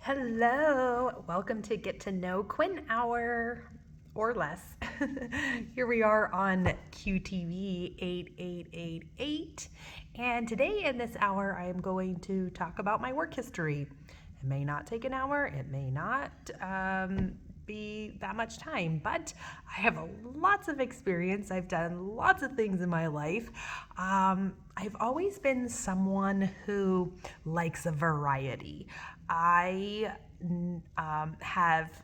Hello, welcome to Get to Know Quinn Hour or less. Here we are on QTV 8888, and today in this hour I am going to talk about my work history. It may not take an hour, it may not be that much time, but I have lots of experience. I've done lots of things in my life. I've always been someone who likes a variety. I have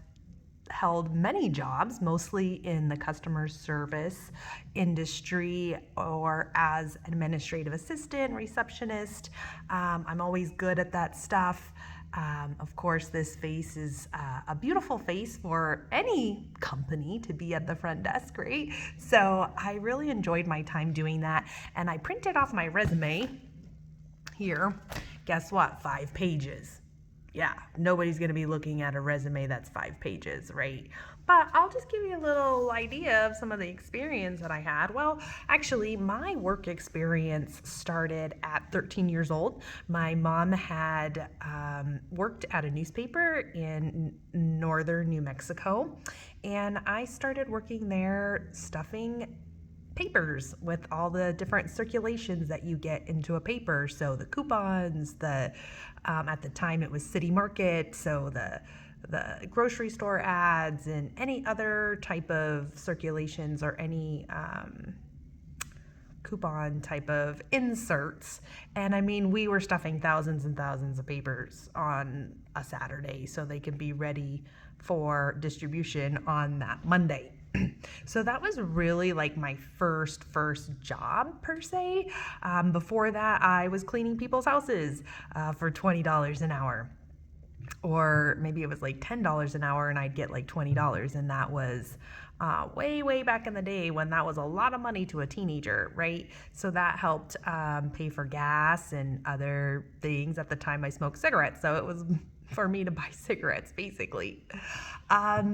held many jobs, mostly in the customer service industry or as administrative assistant, receptionist. I'm always good at that stuff. Of course, this face is a beautiful face for any company to be at the front desk, right? So I really enjoyed my time doing that. And I printed off my resume here. Guess what? 5 pages. Yeah, nobody's going to be looking at a resume that's 5 pages, right? But I'll just give you a little idea of some of the experience that I had. Well, actually, my work experience started at 13 years old. My mom had worked at a newspaper in northern New Mexico, and I started working there stuffing papers with all the different circulations that you get into a paper. So the coupons, at the time it was City Market, so the grocery store ads and any other type of circulations or any coupon type of inserts. And I mean, we were stuffing thousands and thousands of papers on a Saturday so they could be ready for distribution on that Monday. So that was really like my first job per se. Before that, I was cleaning people's houses for $20 an hour. Or maybe it was like $10 an hour and I'd get like $20. And that was way back in the day when that was a lot of money to a teenager, right? So that helped pay for gas and other things. At the time I smoked cigarettes, so it was for me to buy cigarettes, basically.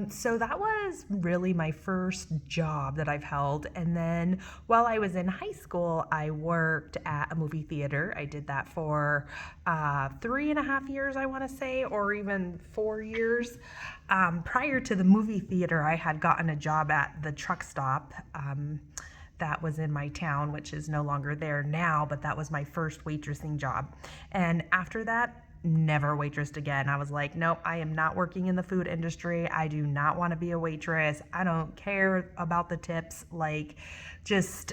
So that was really my first job that I've held. And then while I was in high school, I worked at a movie theater. I did that for 3.5 years, I want to say, or even 4 years. Prior to the movie theater, I had gotten a job at the truck stop. That was in my town, which is no longer there now, but that was my first waitressing job. And after that, never waitressed again. I was like, nope, I am not working in the food industry. I do not want to be a waitress. I don't care about the tips. Like, just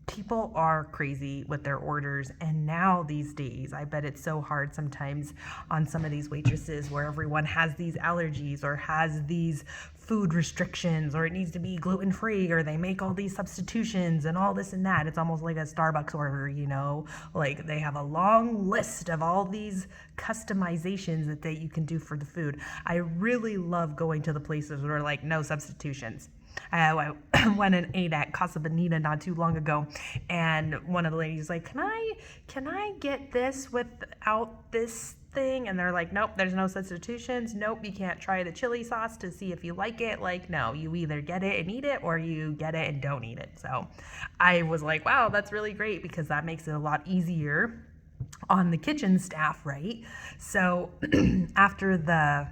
people are crazy with their orders. And now these days, I bet it's so hard sometimes on some of these waitresses where everyone has these allergies or has these food restrictions, or it needs to be gluten-free, or they make all these substitutions and all this and that. It's almost like a Starbucks order, like they have a long list of all these customizations that you can do for the food. I really love going to the places where like no substitutions. I went and ate at Casa Bonita not too long ago, and one of the ladies was like, can I get this without this thing? And they're like, nope, there's no substitutions. Nope, you can't try the chili sauce to see if you like it. Like, no, you either get it and eat it, or you get it and don't eat it. So I was like, wow, that's really great, because that makes it a lot easier on the kitchen staff, right? So after the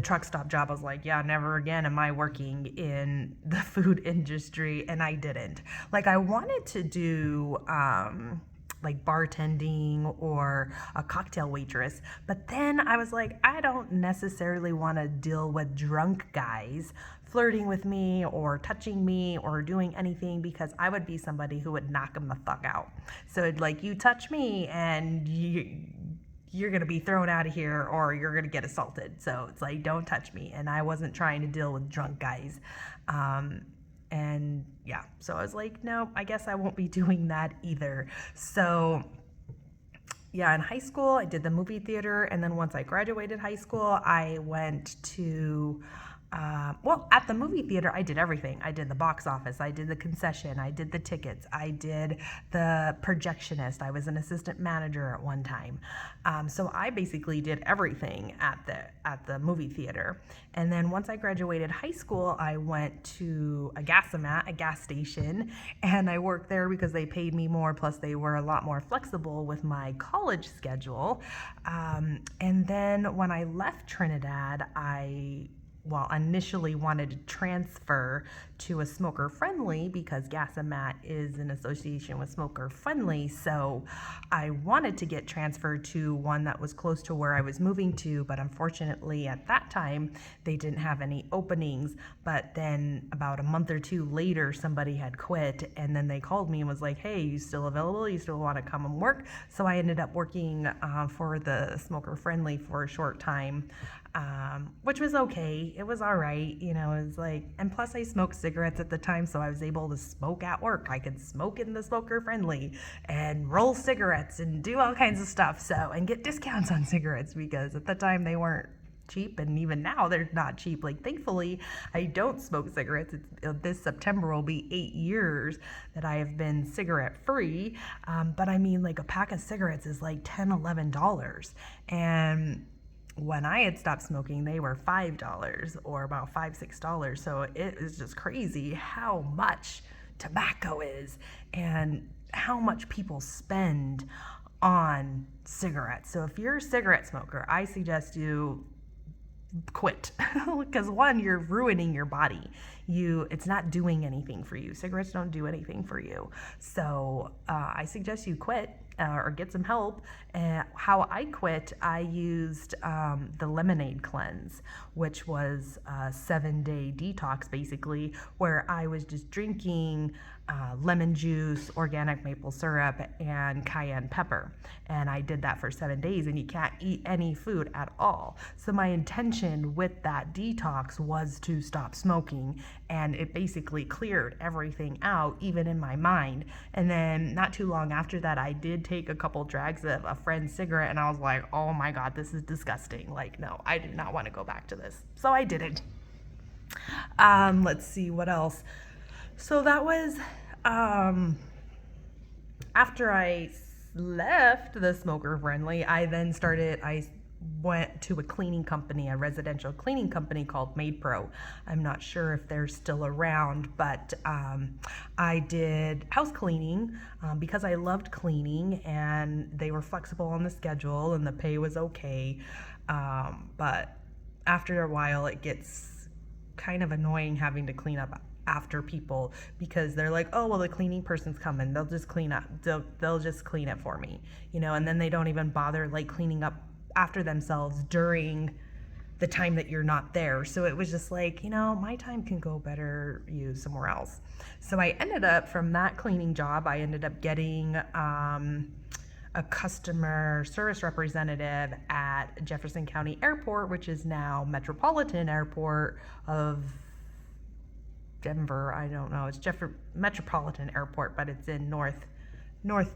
truck stop job, I was like, yeah, never again am I working in the food industry. And I didn't. Like, I wanted to do like bartending or a cocktail waitress, but then I was like, I don't necessarily want to deal with drunk guys flirting with me or touching me or doing anything, because I would be somebody who would knock them the fuck out. So it'd like, you touch me and you're going to be thrown out of here, or you're going to get assaulted. So it's like, don't touch me. And I wasn't trying to deal with drunk guys. And yeah, so I was like, no, I guess I won't be doing that either. So yeah, in high school, I did the movie theater. And then once I graduated high school, I went to Well, at the movie theater, I did everything. I did the box office, I did the concession, I did the tickets, I did the projectionist. I was an assistant manager at one time. So I basically did everything at the movie theater. And then once I graduated high school, I went to a gasomat, a gas station, and I worked there because they paid me more. Plus, they were a lot more flexible with my college schedule. And then when I left Trinidad, initially wanted to transfer to a smoker friendly because Gasomat is in association with smoker friendly. So I wanted to get transferred to one that was close to where I was moving to, but unfortunately at that time they didn't have any openings. But then about a month or two later, somebody had quit, and then they called me and was like, hey, you still available? You still want to come and work? So I ended up working for the smoker friendly for a short time. Which was okay. It was all right. It was like, and plus I smoked cigarettes at the time, so I was able to smoke at work. I could smoke in the smoker friendly and roll cigarettes and do all kinds of stuff. So, and get discounts on cigarettes because at the time they weren't cheap, and even now they're not cheap. Like, thankfully I don't smoke cigarettes. This September will be 8 years that I have been cigarette free. But I mean, like, a pack of cigarettes is like $10-11, and when I had stopped smoking, they were $5 or about $5-6. So it is just crazy how much tobacco is and how much people spend on cigarettes. So if you're a cigarette smoker, I suggest you quit because one, you're ruining your body. It's not doing anything for you. Cigarettes don't do anything for you. So I suggest you quit or get some help. How I quit, I used the lemonade cleanse, which was a 7-day detox basically, where I was just drinking lemon juice, organic maple syrup, and cayenne pepper. And I did that for 7 days, and you can't eat any food at all. So my intention with that detox was to stop smoking, and it basically cleared everything out, even in my mind. And then not too long after that, I did take a couple drags of a friend's cigarette, and I was like, oh my God, this is disgusting. Like, no, I do not want to go back to this. So I didn't. Let's see what else. So that was after I left the smoker friendly, I went to a cleaning company, a residential cleaning company called MaidPro. I'm not sure if they're still around, but I did house cleaning because I loved cleaning, and they were flexible on the schedule and the pay was okay. But after a while, it gets kind of annoying having to clean up after people because they're like, oh, well, the cleaning person's coming, they'll just clean up, they'll just clean it for me, and then they don't even bother like cleaning up after themselves during the time that you're not there. So it was just like, my time can go better used somewhere else. So I ended up, from that cleaning job, I ended up getting a customer service representative at Jefferson County Airport, which is now Metropolitan Airport of Denver. I don't know. It's Metropolitan Airport, but it's in North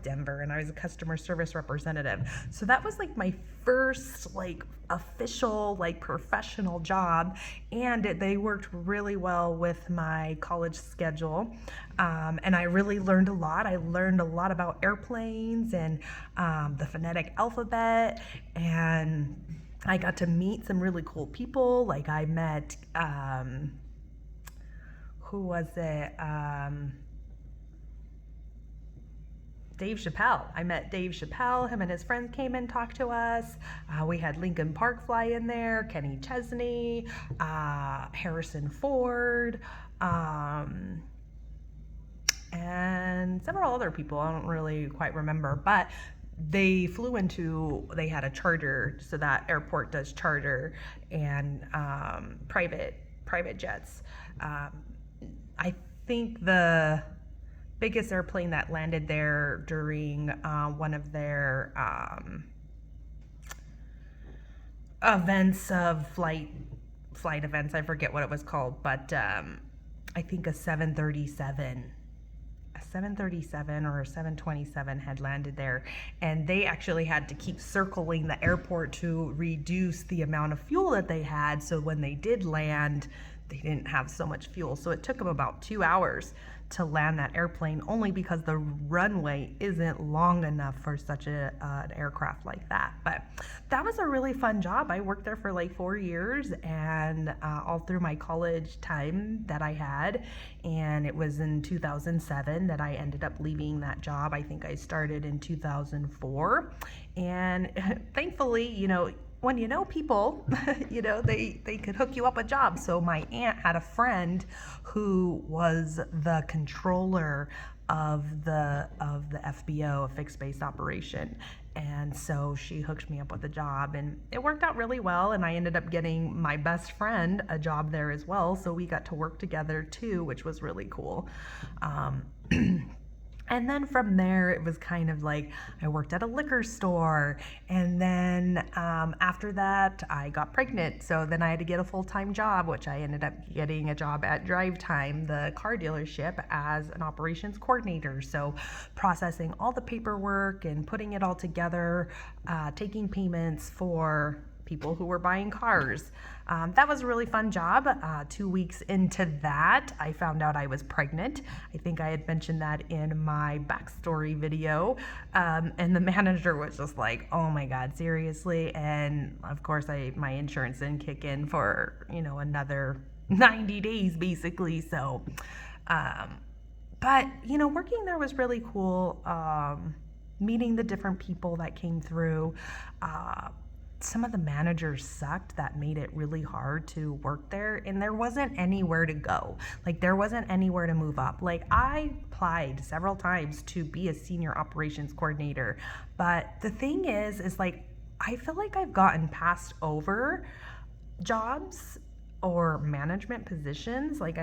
Denver, and I was a customer service representative. So that was like my first like official like professional job, and they worked really well with my college schedule, and I really learned a lot. I learned a lot about airplanes and the phonetic alphabet, and I got to meet some really cool people. Like I met who was it? Dave Chappelle. I met Dave Chappelle. Him and his friends came and talked to us. We had Lincoln Park fly in there, Kenny Chesney, Harrison Ford, and several other people. I don't really quite remember, but they had a charter, so that airport does charter and private jets. I think the biggest airplane that landed there during one of their events of flight events, I forget what it was called, but I think a 737 a 737 or a 727 had landed there, and they actually had to keep circling the airport to reduce the amount of fuel that they had, so when they did land, they didn't have so much fuel. So it took them about 2 hours to land that airplane, only because the runway isn't long enough for such an aircraft like that. But that was a really fun job. I worked there for like 4 years, and all through my college time that I had. And it was in 2007 that I ended up leaving that job. I think I started in 2004. And thankfully, when you know people, they could hook you up with jobs. So my aunt had a friend who was the controller of the FBO, a fixed base operation. And so she hooked me up with a job, and it worked out really well. And I ended up getting my best friend a job there as well. So we got to work together too, which was really cool. And then from there, it was kind of like I worked at a liquor store. And then after that, I got pregnant. So then I had to get a full-time job, which I ended up getting a job at Drive Time, the car dealership, as an operations coordinator. So processing all the paperwork and putting it all together, taking payments for people who were buying cars. That was a really fun job. 2 weeks into that, I found out I was pregnant. I think I had mentioned that in my backstory video. And the manager was just like, oh my God, seriously? And of course, my insurance didn't kick in for, another 90 days basically. So, but, working there was really cool. Meeting the different people that came through. Some of the managers sucked. That made it really hard to work there, and there wasn't anywhere to go. Like, there wasn't anywhere to move up. Like, I applied several times to be a senior operations coordinator, but the thing is like, I feel like I've gotten passed over jobs or management positions. Like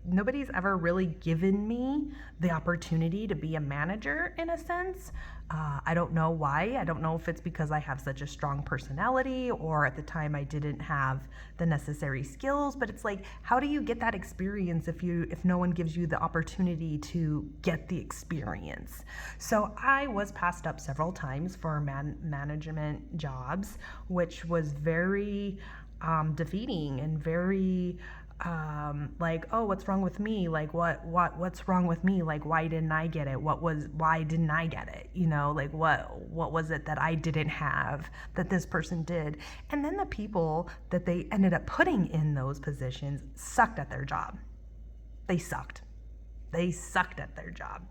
nobody's ever really given me the opportunity to be a manager in a sense. I don't know why. I don't know if it's because I have such a strong personality, or at the time I didn't have the necessary skills, but it's like, how do you get that experience if no one gives you the opportunity to get the experience? So I was passed up several times for management jobs, which was very defeating and very like, oh, what's wrong with me? Like, what's wrong with me? Like, why didn't I get it? Why didn't I get it? Like, what was it that I didn't have that this person did? And then the people that they ended up putting in those positions sucked at their job. They sucked at their job.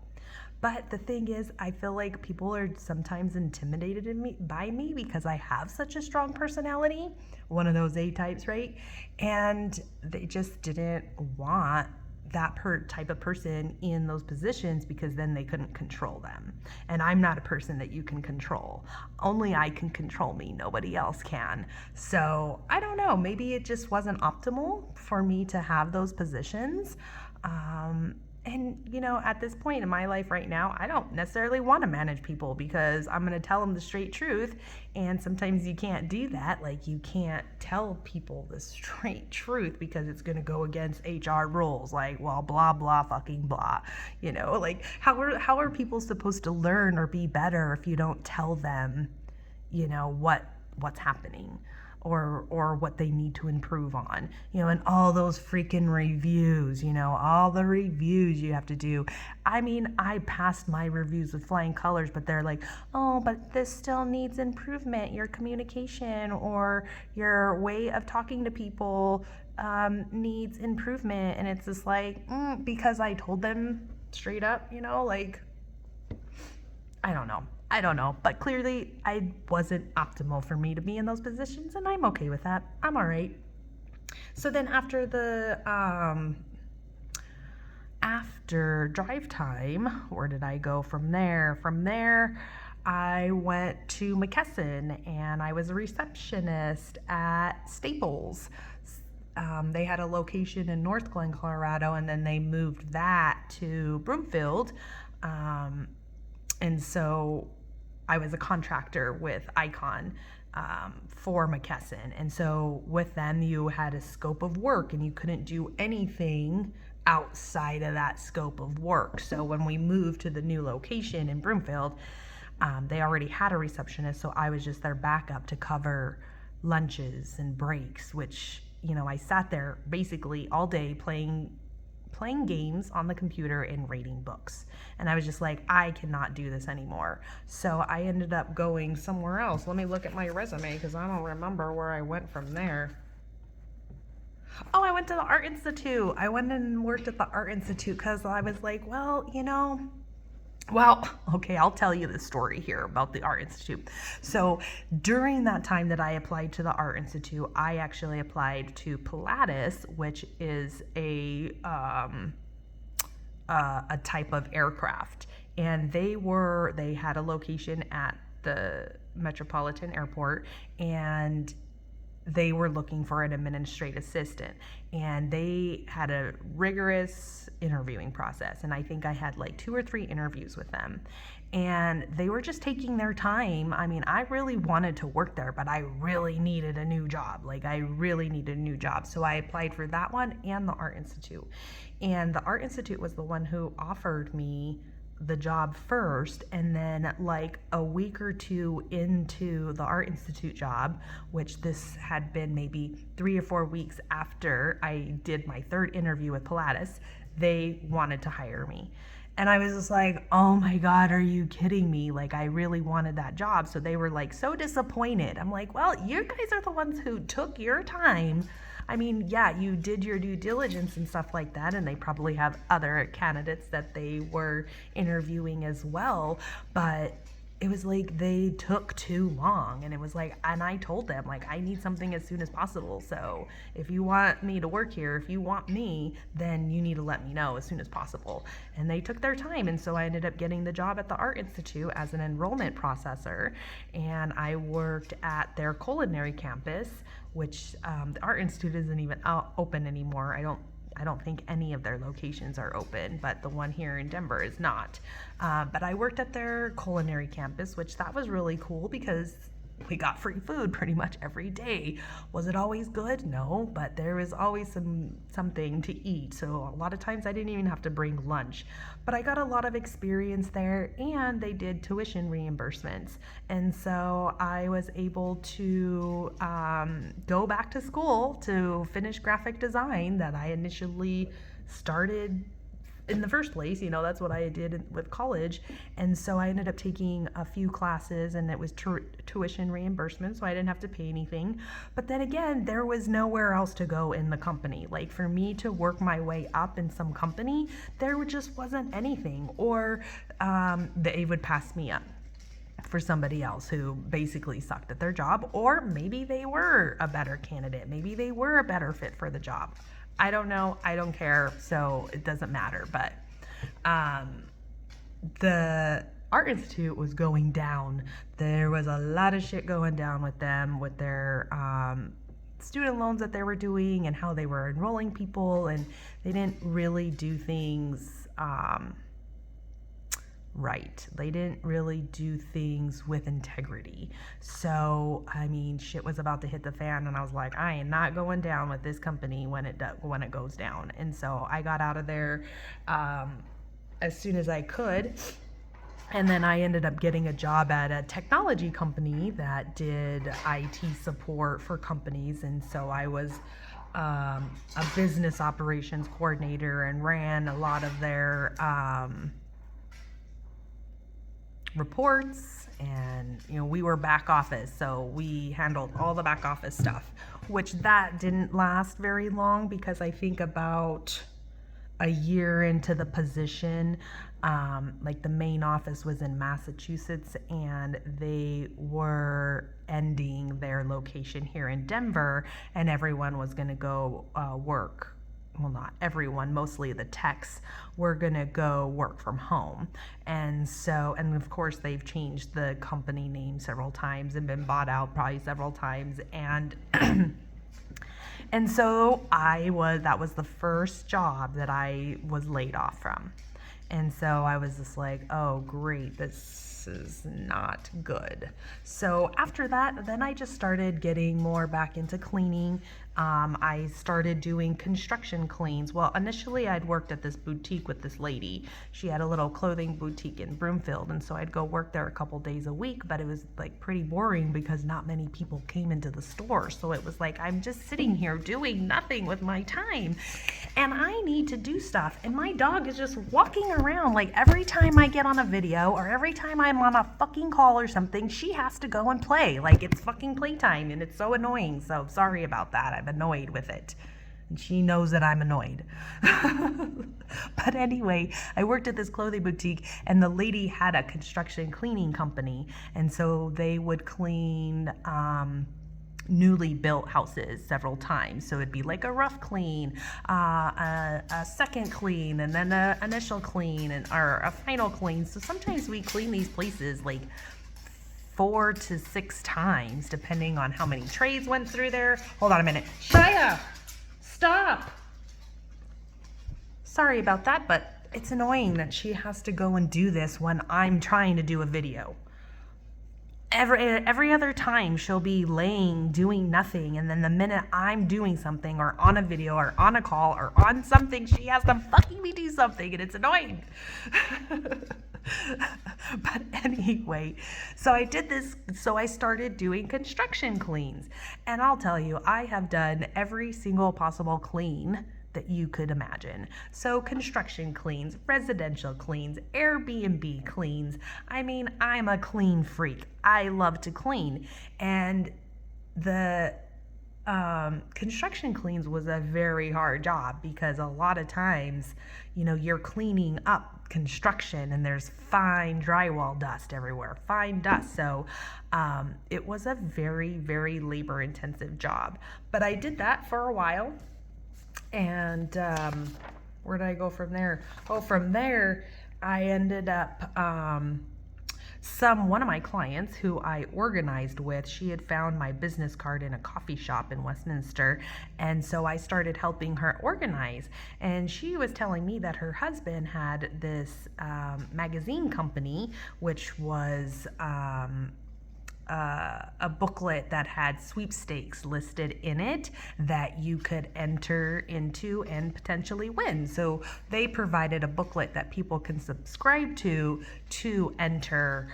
But the thing is, I feel like people are sometimes intimidated by me because I have such a strong personality, one of those A types, right? And they just didn't want that type of person in those positions because then they couldn't control them. And I'm not a person that you can control. Only I can control me. Nobody else can. So I don't know. Maybe it just wasn't optimal for me to have those positions. And, at this point in my life right now, I don't necessarily want to manage people because I'm going to tell them the straight truth. And sometimes you can't do that. Like, you can't tell people the straight truth because it's going to go against HR rules. Like, well, blah, blah, fucking blah. Like, how are people supposed to learn or be better if you don't tell them, what's happening? Or what they need to improve on, and all those freaking reviews, all the reviews you have to do. I mean, I passed my reviews with flying colors, but they're like, oh, but this still needs improvement. Your communication or your way of talking to people needs improvement. And it's just like, because I told them straight up, like, I don't know, but clearly I wasn't optimal for me to be in those positions, and I'm okay with that. I'm all right. So then after after Drive Time, where did I go from there? From there, I went to McKesson, and I was a receptionist at Staples. They had a location in North Glen, Colorado, and then they moved that to Broomfield. And so I was a contractor with Icon for McKesson. And so with them, you had a scope of work, and you couldn't do anything outside of that scope of work. So when we moved to the new location in Broomfield, they already had a receptionist, so I was just their backup to cover lunches and breaks, which, I sat there basically all day playing games on the computer and reading books. And I was just like, I cannot do this anymore. So I ended up going somewhere else. Let me look at my resume because I don't remember where I went from there. Oh, I went to the Art Institute. I went and worked at the Art Institute because I was like, okay, I'll tell you the story here about the Art Institute. So during that time that I applied to the Art Institute, I actually applied to Pilatus, which is a type of aircraft. And they had a location at the Metropolitan Airport, and they were looking for an administrative assistant, and they had a rigorous interviewing process, and I think I had like 2 or 3 interviews with them, and they were just taking their time. I mean, I really wanted to work there, but I really needed a new job. So I applied for that one and the Art Institute, and the Art Institute was the one who offered me the job first, and then like a week or 2 into the Art Institute job, which this had been maybe 3 or 4 weeks after I did my 3rd interview with Pilatus, they wanted to hire me. And I was just like, oh my God, are you kidding me? Like, I really wanted that job. So they were like so disappointed. I'm like, well, you guys are the ones who took your time. I mean, yeah, you did your due diligence and stuff like that, and they probably have other candidates that they were interviewing as well, but it was like they took too long, and it was like, and I told them, like, I need something as soon as possible. So if you want me to work here, if you want me, then you need to let me know as soon as possible. And they took their time, and so I ended up getting the job at the Art Institute as an enrollment processor, and I worked at their culinary campus, which the Art Institute isn't even open anymore. I don't think any of their locations are open, but the one here in Denver is not. But I worked at their culinary campus, which that was really cool because we got free food pretty much every day. Was it always good? No, but there was always something to eat. So a lot of times I didn't even have to bring lunch. But I got a lot of experience there, and they did tuition reimbursements. And so I was able to go back to school to finish graphic design that I initially started in the first place. That's what I did with college. And so I ended up taking a few classes, and it was tuition reimbursement, so I didn't have to pay anything. But then again, there was nowhere else to go in the company. Like, for me to work my way up in some company, there just wasn't anything. Or they would pass me up for somebody else who basically sucked at their job, or maybe they were a better candidate. Maybe they were a better fit for the job. I don't know. I don't care. So it doesn't matter. But the Art Institute was going down. There was a lot of shit going down with them, with their student loans that they were doing and how they were enrolling people. And they didn't really do things right. They didn't really do things with integrity. So, I mean, shit was about to hit the fan, and I was like, I am not going down with this company when it goes down. And so I got out of there as soon as I could. And then I ended up getting a job at a technology company that did IT support for companies. And so I was a business operations coordinator and ran a lot of their reports, and we were back office, so we handled all the back office stuff, which that didn't last very long because I think about a year into the position, like the main office was in Massachusetts, and they were ending their location here in Denver, and everyone was going to go work. Well, not everyone, mostly the techs were going to go work from home. And so, and of course, they've changed the company name several times and been bought out probably several times. And and so that was the first job that I was laid off from. And so I was just like, oh, great, this is not good. So after that, then I just started getting more back into cleaning. I started doing construction cleans. Well, initially I'd worked at this boutique with this lady. She had a little clothing boutique in Broomfield, and so I'd go work there a couple days a week, but it was like pretty boring because not many people came into the store. So it was like, I'm just sitting here doing nothing with my time, and I need to do stuff. And my dog is just walking around. Like every time I get on a video or every time I'm on a fucking call or something, she has to go and play. Like it's fucking playtime, and it's so annoying. So sorry about that. I'm annoyed with it. And she knows that I'm annoyed. But anyway, I worked at this clothing boutique, and the lady had a construction cleaning company. And so they would clean newly built houses several times. So it'd be like a rough clean, a second clean, and then an initial clean, or a final clean. So sometimes we clean these places like 4 to 6 times, depending on how many trays went through there. Hold on a minute. Shia, stop. Sorry about that, but it's annoying that she has to go and do this when I'm trying to do a video. Every other time she'll be laying doing nothing, and then the minute I'm doing something or on a video or on a call or on something, she has to fucking me do something, and it's annoying. But anyway, so I did this. So I started doing construction cleans, and I'll tell you, I have done every single possible clean that you could imagine. So construction cleans, residential cleans, Airbnb cleans. I mean, I'm a clean freak. I love to clean. And the construction cleans was a very hard job because a lot of times, you're cleaning up construction and there's fine drywall dust everywhere, fine dust. So it was a very, very labor intensive job. But I did that for a while. And where did I go from there? Oh, from there, I ended up, one of my clients who I organized with, she had found my business card in a coffee shop in Westminster. And so I started helping her organize. And she was telling me that her husband had this magazine company, which was a booklet that had sweepstakes listed in it that you could enter into and potentially win. So they provided a booklet that people can subscribe to enter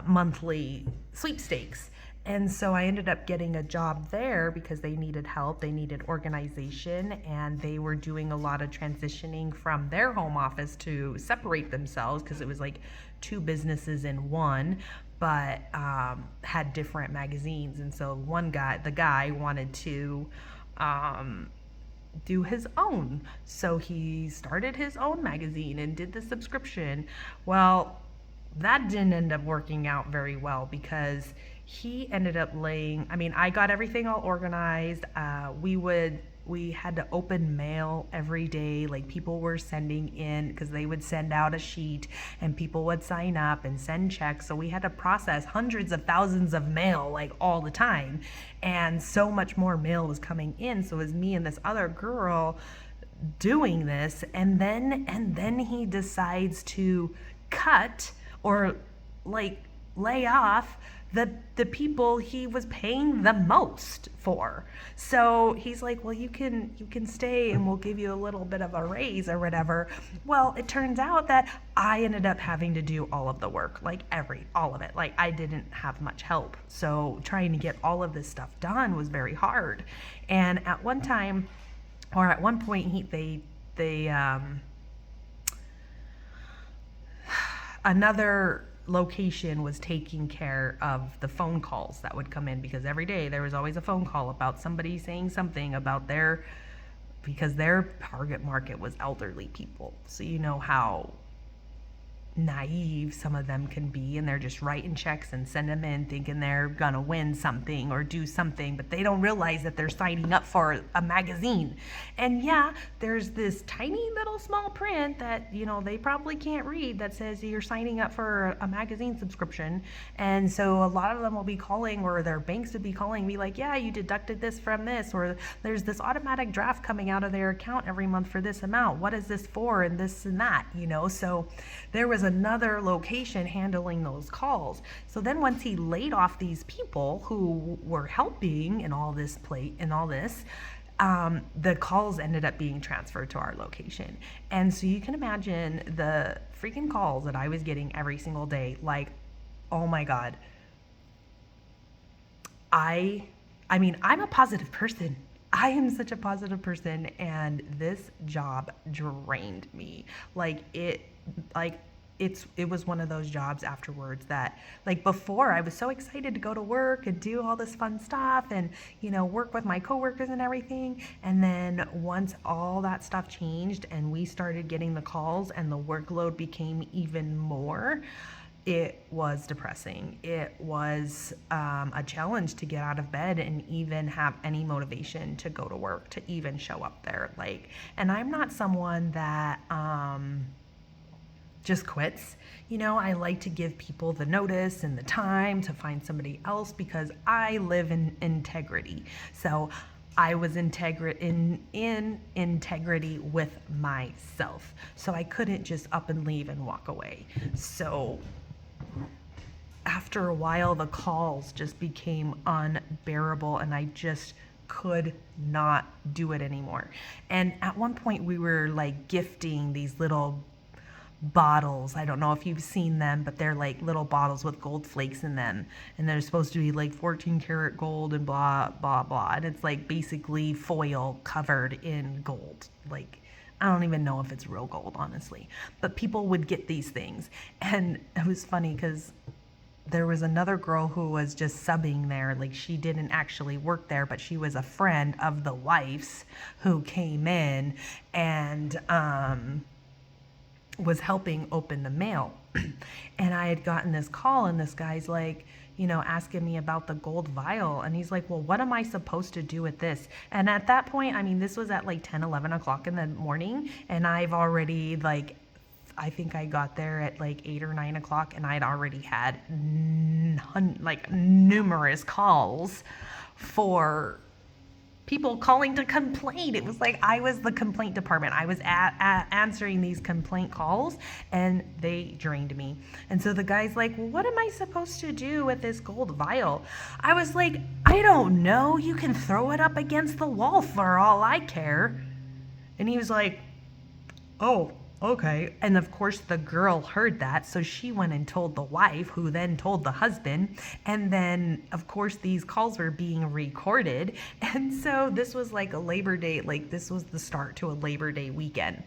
monthly sweepstakes. And so I ended up getting a job there because they needed help, they needed organization, and they were doing a lot of transitioning from their home office to separate themselves because it was like 2 businesses in one, but had different magazines. And so the guy wanted to do his own. So he started his own magazine and did the subscription. Well, that didn't end up working out very well because he ended up I got everything all organized. We had to open mail every day. Like people were sending in, because they would send out a sheet and people would sign up and send checks. So we had to process hundreds of thousands of mail like all the time. And so much more mail was coming in. So it was me and this other girl doing this. And then he decides to cut or lay off the people he was paying the most for. So he's like, well, you can stay and we'll give you a little bit of a raise or whatever. Well, it turns out that I ended up having to do all of the work, all of it. Like I didn't have much help. So trying to get all of this stuff done was very hard. And at one point another location was taking care of the phone calls that would come in, because every day there was always a phone call about somebody saying something about because their target market was elderly people. So you know how naive some of them can be, and they're just writing checks and send them in thinking they're gonna win something or do something, but they don't realize that they're signing up for a magazine. And yeah, there's this tiny little small print that they probably can't read that says you're signing up for a magazine subscription. And so a lot of them will be calling, or their banks would be calling me like, yeah, you deducted this from this, or there's this automatic draft coming out of their account every month for this amount, what is this for, and this and that. So there was another location handling those calls. So then once he laid off these people who were helping in all this the calls ended up being transferred to our location. And so you can imagine the freaking calls that I was getting every single day. Like, oh my God. I mean, I'm a positive person. I am such a positive person, and this job drained me. Like it was one of those jobs afterwards that, like, before I was so excited to go to work and do all this fun stuff and, work with my coworkers and everything. And then once all that stuff changed and we started getting the calls and the workload became even more, it was depressing. It was a challenge to get out of bed and even have any motivation to go to work, to even show up there. And I'm not someone that just quits. I like to give people the notice and the time to find somebody else because I live in integrity. So I was in integrity with myself. So I couldn't just up and leave and walk away. So after a while, the calls just became unbearable and I just could not do it anymore. And at one point we were like gifting these little bottles. I don't know if you've seen them, but they're like little bottles with gold flakes in them. And they're supposed to be like 14 karat gold and blah, blah, blah. And it's like basically foil covered in gold. Like, I don't even know if it's real gold, honestly. But people would get these things. And it was funny because there was another girl who was just subbing there. Like, she didn't actually work there, but she was a friend of the wife's who came in and was helping open the mail. And I had gotten this call and this guy's like, asking me about the gold vial. And he's like, well, what am I supposed to do with this? And at that point, I mean, this was at like 10, 11 o'clock in the morning. And I've already I think I got there at like 8 or 9 o'clock and I'd already had numerous calls for people calling to complain. It was like I was the complaint department. I was answering these complaint calls and they drained me. And so the guy's like, well, what am I supposed to do with this gold vial? I was like, I don't know. You can throw it up against the wall for all I care. And he was like, oh, okay. And of course the girl heard that, so she went and told the wife, who then told the husband. And then of course these calls were being recorded. And so this was like a Labor Day, like this was the start to a Labor Day weekend.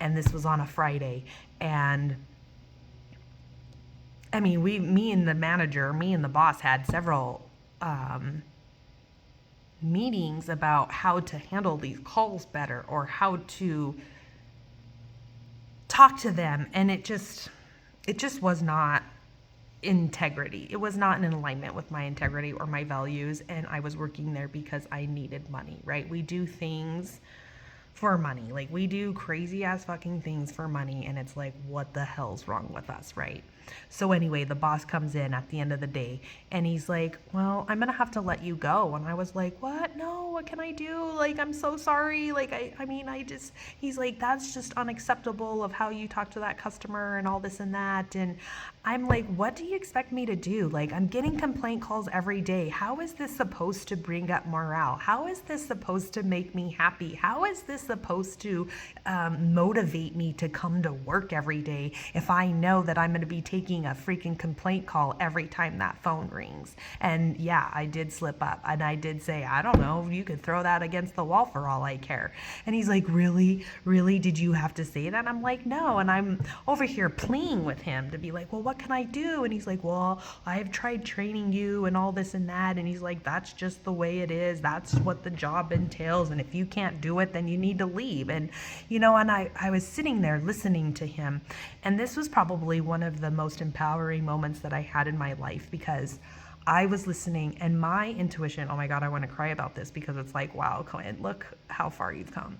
And this was on a Friday. And I mean, me and the boss had several meetings about how to handle these calls better or how to talk to them, and it just was not integrity. It was not in alignment with my integrity or my values, and I was working there because I needed money, right? We do things for money. Like, we do crazy ass fucking things for money, and it's like, what the hell's wrong with us, right? So anyway, the boss comes in at the end of the day and he's like, well, I'm gonna have to let you go. And I was like, what? No, what can I do? Like, I'm so sorry. Like, he's like, that's just unacceptable of how you talk to that customer and all this and that. And I'm like, what do you expect me to do? Like, I'm getting complaint calls every day. How is this supposed to bring up morale? How is this supposed to make me happy? How is this supposed to motivate me to come to work every day if I know that I'm going to be taking a freaking complaint call every time that phone rings? And yeah, I did slip up and I did say, I don't know, you could throw that against the wall for all I care. And he's like, really did you have to say that? I'm like, no. And I'm over here pleading with him to be like, well, what can I do? And he's like, well, I've tried training you and all this and that. And he's like, that's just the way it is. That's what the job entails. And if you can't do it, then you need to leave. And and I was sitting there listening to him, and this was probably one of the most empowering moments that I had in my life, because I was listening and my intuition, oh my God, I want to cry about this because it's like, wow, Quinn, look how far you've come,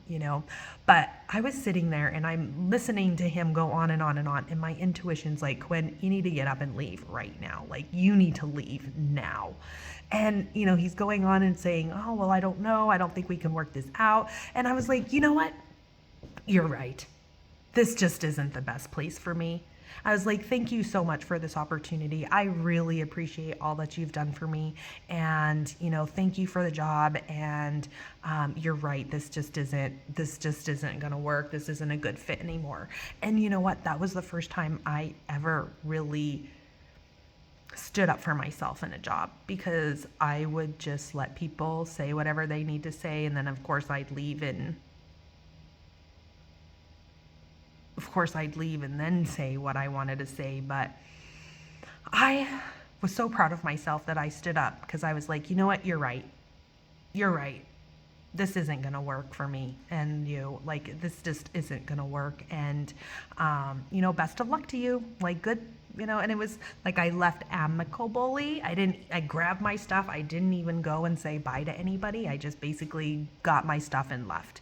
But I was sitting there and I'm listening to him go on and on and on. And my intuition's like, Quinn, you need to get up and leave right now. Like, you need to leave now. And, he's going on and saying, oh, well, I don't know. I don't think we can work this out. And I was like, you know what? You're right. This just isn't the best place for me. I was like, thank you so much for this opportunity. I really appreciate all that you've done for me. And, thank you for the job. And you're right. This just isn't going to work. This isn't a good fit anymore. And you know what? That was the first time I ever really stood up for myself in a job, because I would just let people say whatever they need to say. And then I'd leave and then say what I wanted to say. But I was so proud of myself that I stood up, because I was like, you know what? You're right. You're right. This isn't going to work for me. And this just isn't going to work. And, best of luck to you. Like, good, and it was like, I left amicably. I grabbed my stuff. I didn't even go and say bye to anybody. I just basically got my stuff and left.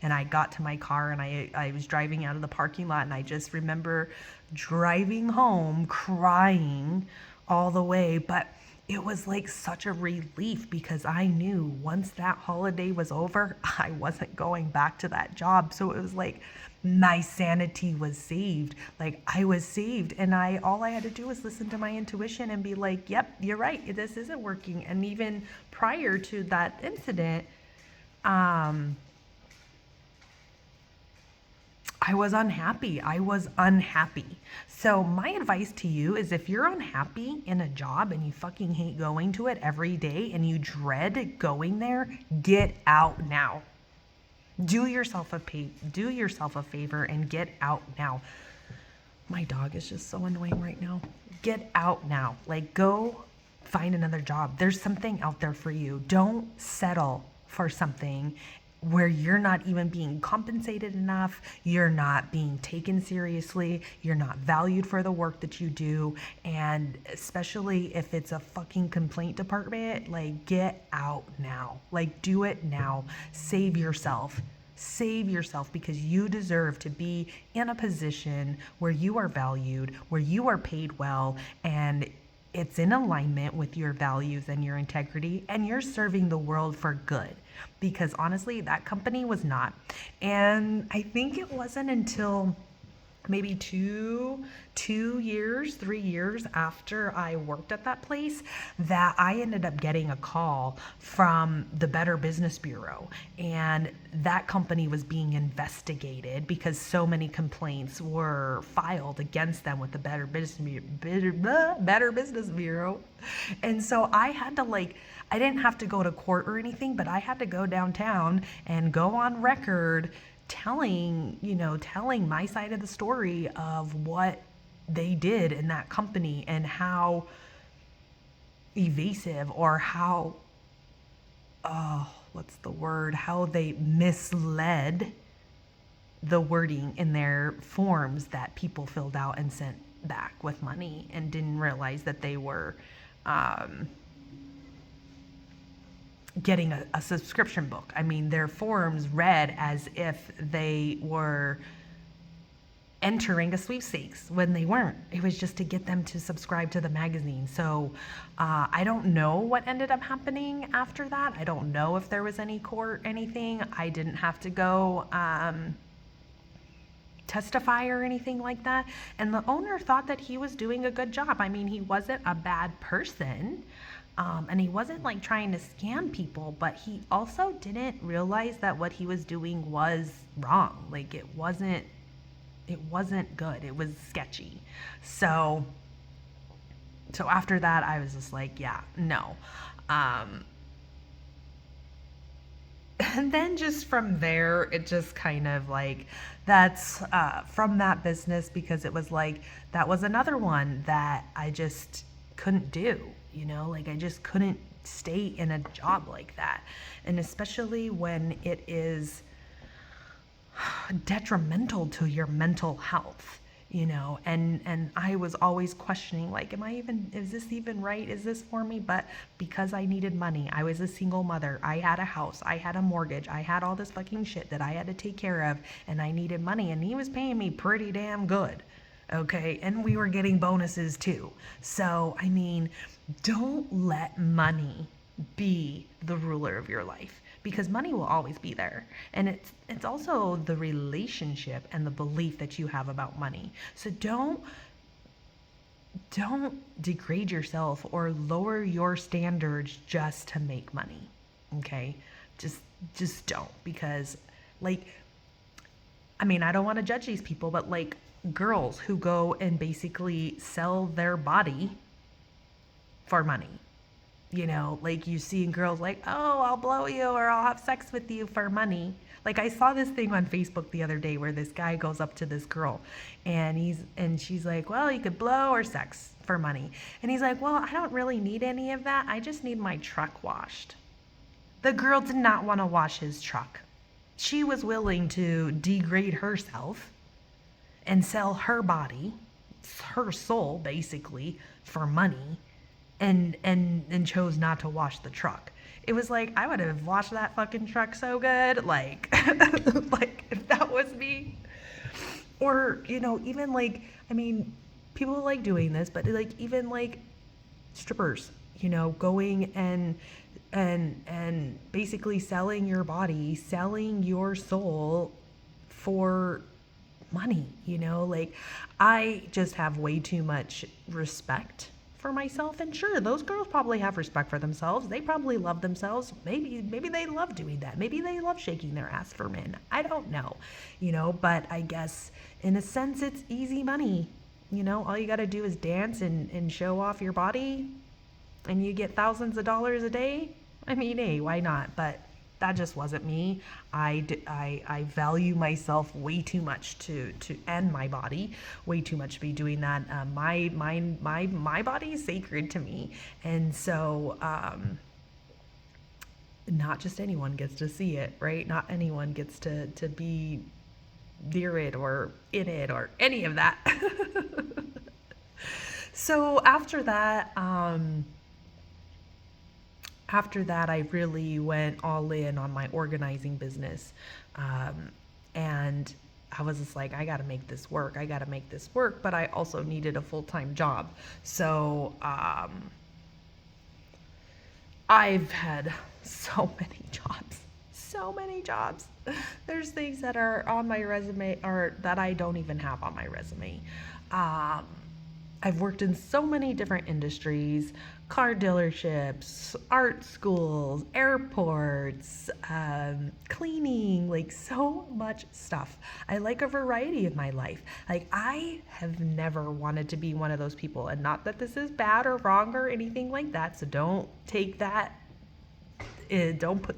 And I got to my car, and I was driving out of the parking lot, and I just remember driving home crying all the way. But it was like such a relief, because I knew once that holiday was over, I wasn't going back to that job. So it was like my sanity was saved. Like, I was saved, and all I had to do was listen to my intuition and be like, yep, you're right. This isn't working. And even prior to that incident, I was unhappy. So my advice to you is, if you're unhappy in a job and you fucking hate going to it every day and you dread going there, get out now. Do yourself a favor and get out now. My dog is just so annoying right now. Get out now. Like, go find another job. There's something out there for you. Don't settle for something where you're not even being compensated enough, you're not being taken seriously, you're not valued for the work that you do. And especially if it's a fucking complaint department, like, get out now. Like, do it now. Save yourself, because you deserve to be in a position where you are valued, where you are paid well, and it's in alignment with your values and your integrity, and you're serving the world for good. Because honestly, that company was not. And I think it wasn't until maybe 3 years after I worked at that place that I ended up getting a call from the Better Business Bureau. And that company was being investigated because so many complaints were filed against them with the Better Business Bureau. And so I had to I didn't have to go to court or anything, but I had to go downtown and go on record telling my side of the story of what they did in that company, and how evasive, or how how they misled the wording in their forms that people filled out and sent back with money, and didn't realize that they were getting a subscription book. I mean, their forms read as if they were entering a sweepstakes when they weren't. It was just to get them to subscribe to the magazine. So I don't know what ended up happening after that. I don't know if there was any court, anything. I didn't have to go testify or anything like that. And the owner thought that he was doing a good job. I mean, he wasn't a bad person. And he wasn't trying to scam people, but he also didn't realize that what he was doing was wrong. It wasn't good. It was sketchy. So after that, I was just like, yeah, no. And then just from there, it just kind of that's from that business, because it was that was another one that I just couldn't do. I just couldn't stay in a job like that. And especially when it is detrimental to your mental health, and I was always questioning, is this even right? Is this for me? But because I needed money, I was a single mother, I had a house, I had a mortgage, I had all this fucking shit that I had to take care of, and I needed money, and he was paying me pretty damn good. Okay. And we were getting bonuses too. So, I mean, don't let money be the ruler of your life, because money will always be there. And it's also the relationship and the belief that you have about money. So don't don't degrade yourself or lower your standards just to make money. Okay? Just don't, because like, I mean, I don't want to judge these people, but like girls who go and basically sell their body for money. You know, like you see girls like, oh, I'll blow you or I'll have sex with you for money. Like I saw this thing on Facebook the other day where this guy goes up to this girl and she's like, well, you could blow or sex for money. And he's like, well, I don't really need any of that. I just need my truck washed. The girl did not want to wash his truck. She was willing to degrade herself and sell her body, her soul basically, for money, and chose not to wash the truck. It was like, I would have washed that fucking truck so good, like like if that was me. Or, you know, even like, I mean, people like doing this, but like even like strippers, you know, going and basically selling your body, selling your soul for money, you know. Like I just have way too much respect for myself, and sure, those girls probably have respect for themselves. They probably love themselves. Maybe they love doing that. Maybe they love shaking their ass for men. I don't know, you know, but I guess in a sense it's easy money. You know, all you got to do is dance and show off your body and you get thousands of dollars a day. I mean, hey, why not? But that just wasn't me. I value myself way too much to and my body way too much to be doing that. My body is sacred to me, and so not just anyone gets to see it, right? Not anyone gets to be near it or in it or any of that. So after that, I really went all in on my organizing business. And I was just like, I got to make this work. But I also needed a full-time job. So I've had so many jobs. There's things that are on my resume or that I don't even have on my resume. I've worked in so many different industries: car dealerships, art schools, airports, cleaning, like so much stuff. I like a variety of my life. Like I have never wanted to be one of those people, and not that this is bad or wrong or anything like that. So don't take that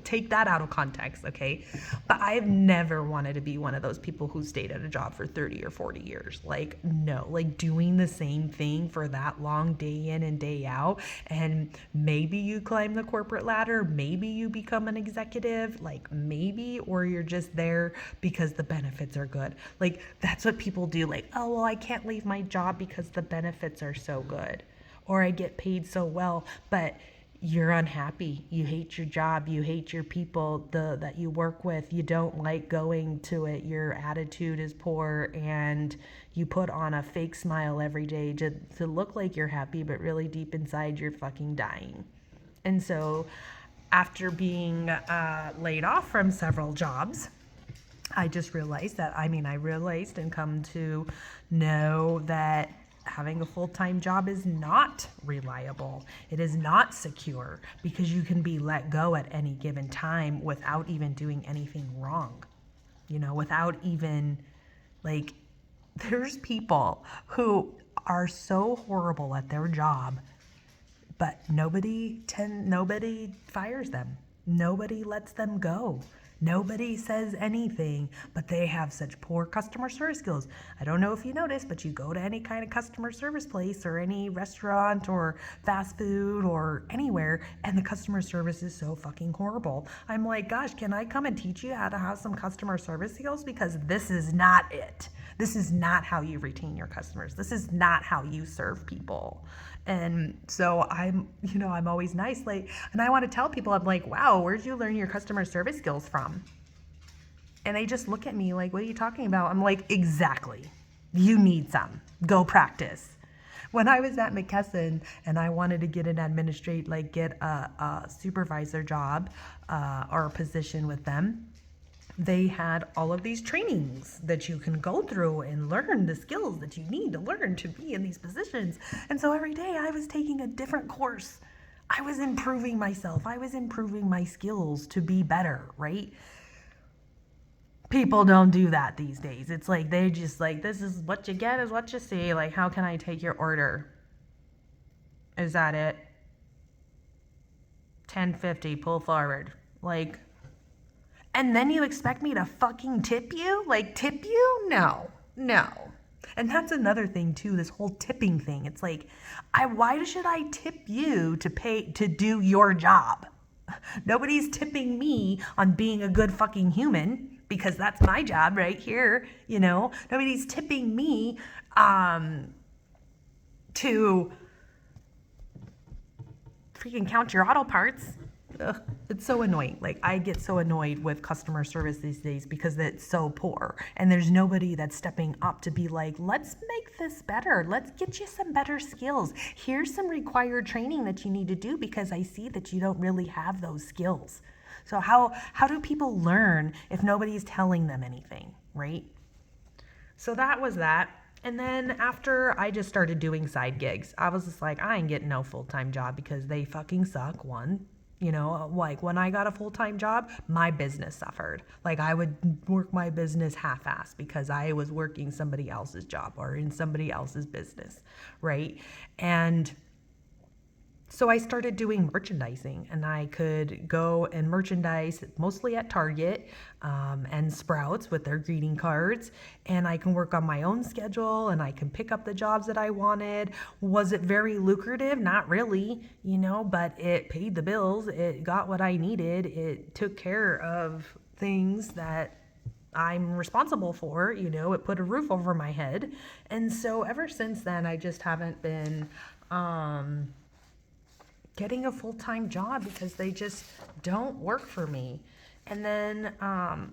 take that out of context, okay? But I've never wanted to be one of those people who stayed at a job for 30 or 40 years. Like, no, like doing the same thing for that long, day in and day out. And maybe you climb the corporate ladder, maybe you become an executive, like maybe, or you're just there because the benefits are good. Like, that's what people do. Like, oh, well, I can't leave my job because the benefits are so good, or I get paid so well, but you're unhappy, you hate your job, you hate your people that you work with, you don't like going to it, your attitude is poor, and you put on a fake smile every day to look like you're happy, but really deep inside you're fucking dying. And so after being laid off from several jobs, I just realized and come to know that having a full-time job is not reliable. It is not secure, because you can be let go at any given time without even doing anything wrong. You know, without even, like, there's people who are so horrible at their job, but nobody fires them. Nobody lets them go. Nobody says anything, but they have such poor customer service skills. I don't know if you noticed, but you go to any kind of customer service place or any restaurant or fast food or anywhere, and the customer service is so fucking horrible. I'm like, gosh, can I come and teach you how to have some customer service skills? Because this is not it. This is not how you retain your customers. This is not how you serve people. And so I'm always nice. Like, and I want to tell people, I'm like, wow, where'd you learn your customer service skills from? And they just look at me like, what are you talking about? I'm like, exactly. You need some. Go practice. When I was at McKesson and I wanted to get an get a supervisor job or a position with them, they had all of these trainings that you can go through and learn the skills that you need to learn to be in these positions. And so every day I was taking a different course. I was improving myself. I was improving my skills to be better, right? People don't do that these days. It's like they just like, this is what you get is what you see. Like, how can I take your order? Is that it? 1050, pull forward. Like, and then you expect me to fucking tip you? Like, tip you? No, no. And that's another thing too, this whole tipping thing. It's like, why should I tip you to pay to do your job? Nobody's tipping me on being a good fucking human because that's my job right here, you know? Nobody's tipping me to freaking count your auto parts. Ugh, it's so annoying. Like, I get so annoyed with customer service these days because it's so poor. And there's nobody that's stepping up to be like, let's make this better. Let's get you some better skills. Here's some required training that you need to do because I see that you don't really have those skills. So how do people learn if nobody's telling them anything, right? So that was that. And then after I just started doing side gigs, I was just like, I ain't getting no full-time job because they fucking suck. One, you know, like when I got a full-time job, my business suffered. Like I would work my business half-assed because I was working somebody else's job or in somebody else's business, right? And so I started doing merchandising, and I could go and merchandise mostly at Target and Sprouts with their greeting cards, and I can work on my own schedule and I can pick up the jobs that I wanted. Was it very lucrative? Not really, you know, but it paid the bills. It got what I needed. It took care of things that I'm responsible for, you know, it put a roof over my head. And so ever since then, I just haven't been getting a full-time job because they just don't work for me. And then,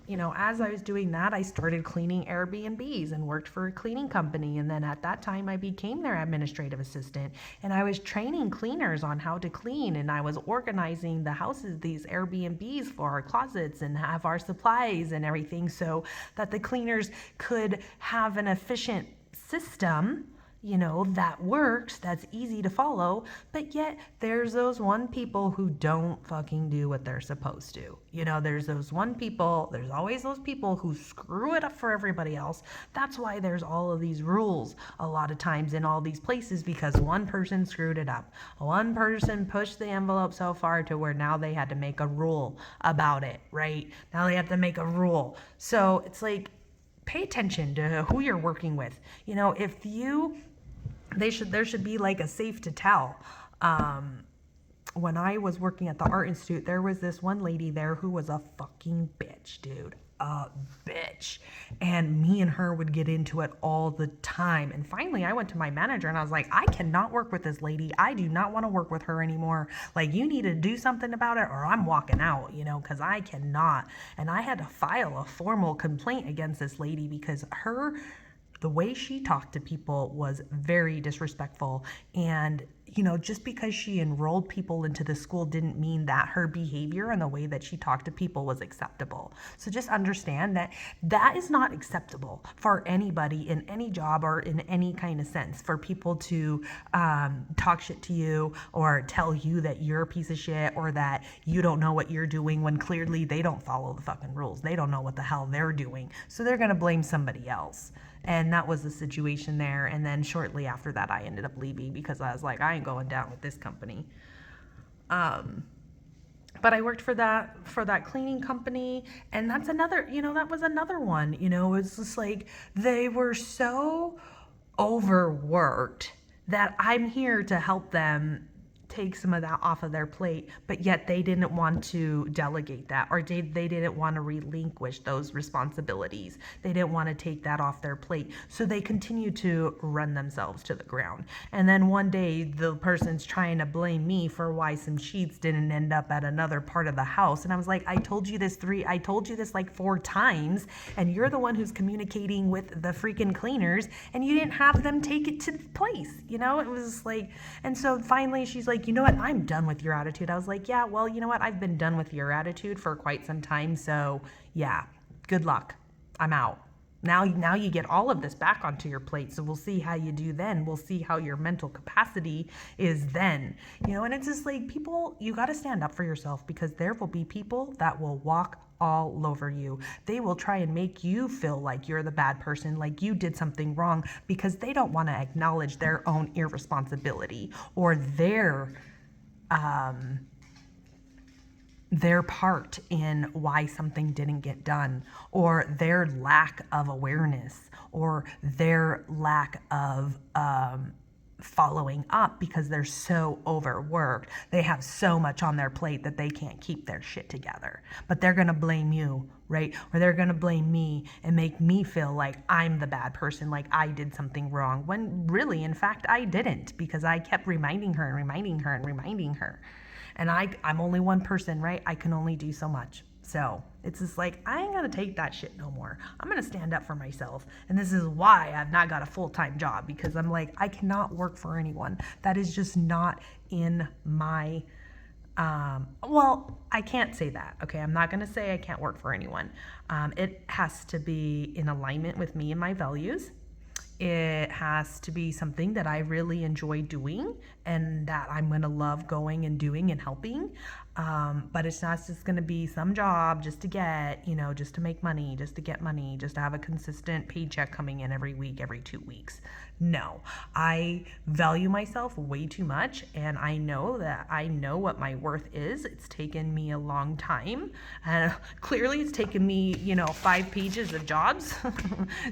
you know, as I was doing that, I started cleaning Airbnbs and worked for a cleaning company. And then at that time, I became their administrative assistant. And I was training cleaners on how to clean. And I was organizing the houses, these Airbnbs for our closets and have our supplies and everything so that the cleaners could have an efficient system, you know, that works, that's easy to follow, but yet there's those one people who don't fucking do what they're supposed to. You know, there's those one people, there's always those people who screw it up for everybody else. That's why there's all of these rules a lot of times in all these places, because one person screwed it up. One person pushed the envelope so far to where now they had to make a rule about it, right? Now they have to make a rule. So it's like, pay attention to who you're working with. You know, there should be like a safe to tell. When I was working at the Art Institute, there was this one lady there who was a fucking bitch, dude. A bitch. And me and her would get into it all the time. And finally, I went to my manager and I was like, I cannot work with this lady. I do not want to work with her anymore. Like, you need to do something about it or I'm walking out, you know, because I cannot. And I had to file a formal complaint against this lady because the way she talked to people was very disrespectful. And, you know, just because she enrolled people into the school didn't mean that her behavior and the way that she talked to people was acceptable. So just understand that that is not acceptable for anybody in any job or in any kind of sense, for people to talk shit to you or tell you that you're a piece of shit or that you don't know what you're doing when clearly they don't follow the fucking rules. They don't know what the hell they're doing. So they're going to blame somebody else. And that was the situation there. And then shortly after that, I ended up leaving because I was like, I ain't going down with this company. But I worked for that cleaning company. And that's another, you know, that was another one, you know, it's just like they were so overworked that I'm here to help them take some of that off of their plate, but yet they didn't want to delegate that, or they didn't want to relinquish those responsibilities. They didn't want to take that off their plate. So they continued to run themselves to the ground. And then one day the person's trying to blame me for why some sheets didn't end up at another part of the house. And I was like, I told you this like 4 times, and you're the one who's communicating with the freaking cleaners, and you didn't have them take it to the place. You know, it was like, and so finally she's like, you know what, I'm done with your attitude. I was like, yeah, well, you know what, I've been done with your attitude for quite some time. So yeah, good luck. I'm out. Now you get all of this back onto your plate. So we'll see how you do then. We'll see how your mental capacity is then. And it's just like, people, you got to stand up for yourself, because there will be people that will walk all over you. They will try and make you feel like you're the bad person, like you did something wrong, because they don't want to acknowledge their own irresponsibility or their part in why something didn't get done, or their lack of awareness, or their lack of following up, because they're so overworked. They have so much on their plate that they can't keep their shit together. But they're going to blame you, right? Or they're going to blame me and make me feel like I'm the bad person, like I did something wrong, when really, in fact, I didn't, because I kept reminding her and reminding her and reminding her. And I'm only one person, right? I can only do so much. So it's just like, I ain't gonna take that shit no more. I'm gonna stand up for myself. And this is why I've not got a full-time job, because I'm like, I cannot work for anyone. That is just not in my, well, I can't say that. Okay, I'm not gonna say I can't work for anyone. It has to be in alignment with me and my values. It has to be something that I really enjoy doing and that I'm going to love going and doing and helping. But it's not just going to be some job just to get, just to make money, just to get money, just to have a consistent paycheck coming in every week, every 2 weeks. No, I value myself way too much, and I know that I know what my worth is. It's taken me a long time, and clearly it's taken me, 5 pages of jobs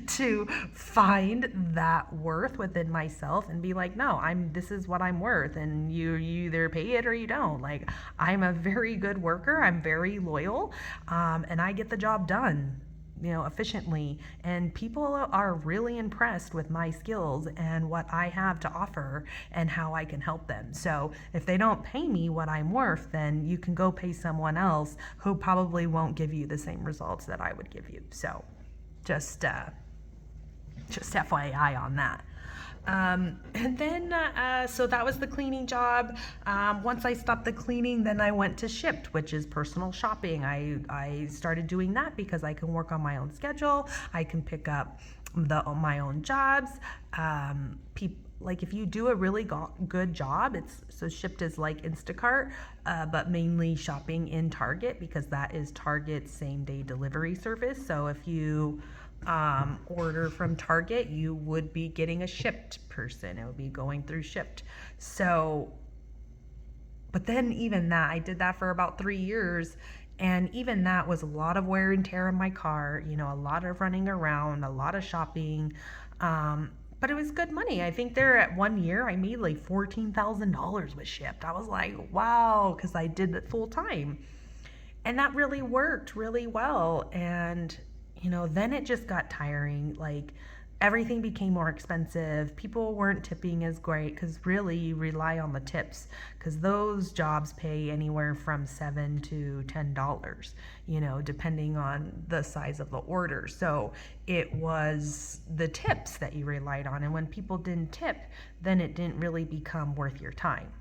to find that worth within myself and be like, no, this is what I'm worth, and you either pay it or you don't. Like, I'm a very good worker, I'm very loyal, and I get the job done, efficiently, and people are really impressed with my skills and what I have to offer and how I can help them. So if they don't pay me what I'm worth, then you can go pay someone else who probably won't give you the same results that I would give you. So just FYI on that. And then, so that was the cleaning job. Once I stopped the cleaning, then I went to Shipt, which is personal shopping. I started doing that because I can work on my own schedule. I can pick up my own jobs. Like if you do a really good job, so Shipt is like Instacart, but mainly shopping in Target, because that is Target's same day delivery service. So if you order from Target, you would be getting a Shipt person. It would be going through Shipt. So, but then even that, I did that for about 3 years. And even that was a lot of wear and tear on my car, a lot of running around, a lot of shopping. But it was good money. I think there at 1 year, I made like $14,000 with Shipt. I was like, wow, because I did it full time. And that really worked really well. And then it just got tiring. Like, everything became more expensive. People weren't tipping as great, because really you rely on the tips, because those jobs pay anywhere from $7 to $10, depending on the size of the order. So it was the tips that you relied on. And when people didn't tip, then it didn't really become worth your time.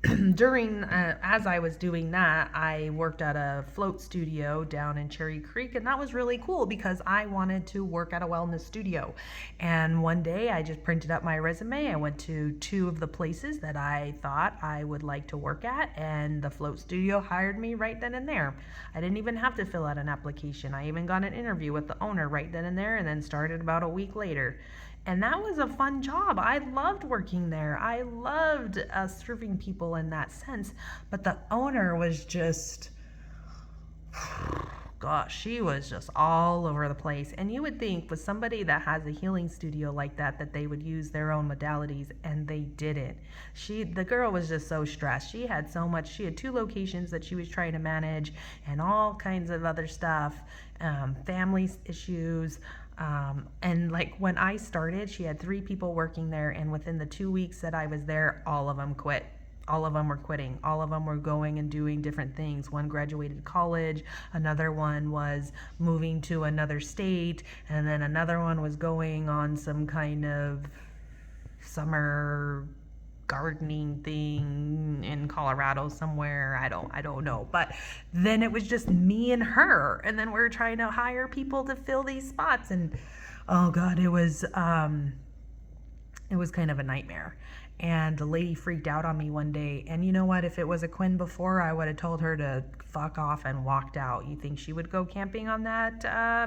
As I was doing that, I worked at a float studio down in Cherry Creek, and that was really cool because I wanted to work at a wellness studio. And one day I just printed up my resume. I went to 2 of the places that I thought I would like to work at, and the float studio hired me right then and there. I didn't even have to fill out an application. I even got an interview with the owner right then and there, and then started about a week later. And that was a fun job. I loved working there. I loved serving people in that sense. But the owner was just, gosh, she was just all over the place. And you would think with somebody that has a healing studio like that they would use their own modalities, and they didn't. The girl was just so stressed. She had so much. She had 2 locations that she was trying to manage, and all kinds of other stuff, family issues. And like when I started, she had 3 people working there, and within the 2 weeks that I was there, all of them quit. All of them were quitting. All of them were going and doing different things. One graduated college, another one was moving to another state, and then another one was going on some kind of summer gardening thing in Colorado somewhere. I don't know. But then it was just me and her, and then we were trying to hire people to fill these spots, and oh god, it was kind of a nightmare. And the lady freaked out on me one day. And you know what? If it was a Quinn before, I would have told her to fuck off and walked out. You think she would go camping on that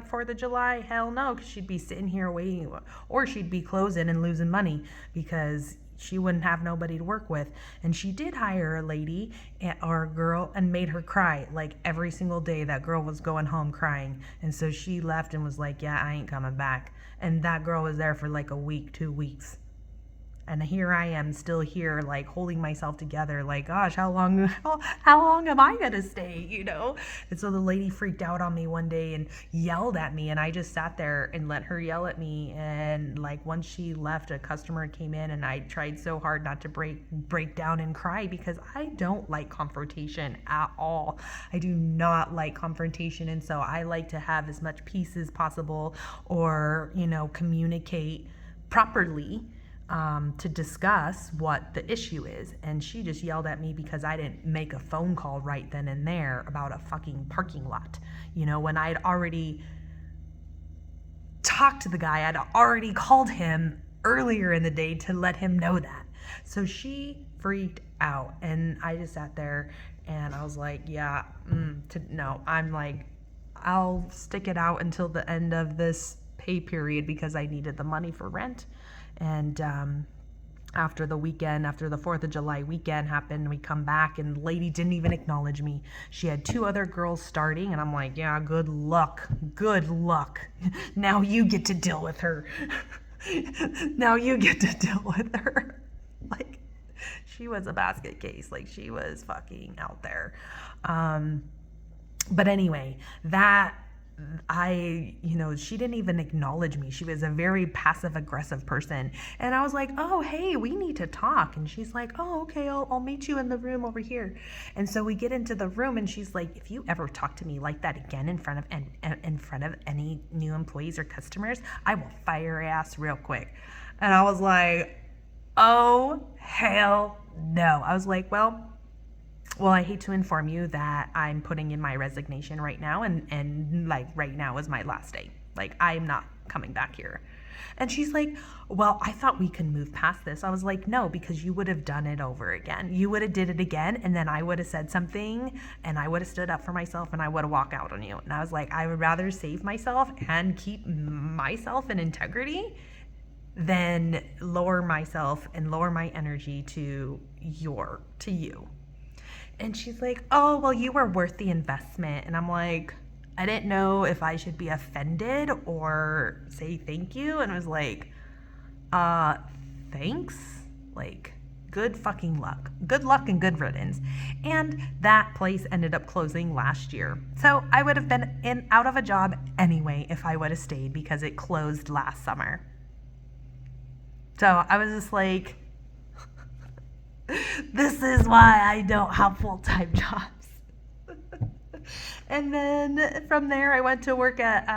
4th of July? Hell no, because she'd be sitting here waiting. Or she'd be closing and losing money because she wouldn't have nobody to work with. And she did hire a lady or a girl and made her cry. Like every single day that girl was going home crying. And so she left and was like, yeah, I ain't coming back. And that girl was there for like a week, 2 weeks. And here I am still here, like holding myself together, like, gosh, how long am I gonna stay, you know? And so the lady freaked out on me one day and yelled at me, and I just sat there and let her yell at me. And like once she left, a customer came in, and I tried so hard not to break down and cry, because I don't like confrontation at all. I do not like confrontation, and so I like to have as much peace as possible, or communicate properly. To discuss what the issue is. And she just yelled at me because I didn't make a phone call right then and there about a fucking parking lot. When I'd already talked to the guy, I'd already called him earlier in the day to let him know that. So she freaked out, and I just sat there and I was like, yeah, no, I'm like, I'll stick it out until the end of this pay period because I needed the money for rent. And after the 4th of July weekend happened, we come back, and the lady didn't even acknowledge me. She had 2 other girls starting, and I'm like, yeah, good luck. Now you get to deal with her. Like, she was a basket case. Like, she was fucking out there. But anyway, she didn't even acknowledge me. She was a very passive aggressive person. And I was like, oh, hey, we need to talk. And she's like, oh, okay, I'll meet you in the room over here. And so we get into the room, and she's like, if you ever talk to me like that again in front of any new employees or customers, I will fire your ass real quick. And I was like, oh, hell no. I was like, well, I hate to inform you that I'm putting in my resignation right now, and like right now is my last day. Like, I'm not coming back here. And she's like, well, I thought we could move past this. I was like, no, because you would have done it over again. You would have did it again, and then I would have said something, and I would have stood up for myself, and I would have walked out on you. And I was like, I would rather save myself and keep myself in integrity than lower myself and lower my energy to you. And she's like, oh, well, you were worth the investment. And I'm like, I didn't know if I should be offended or say thank you. And I was like, thanks? Like, good fucking luck. Good luck and good riddance. And that place ended up closing last year. So I would have been out of a job anyway if I would have stayed, because it closed last summer. So I was just like, this is why I don't have full-time jobs. And then from there, I went to work at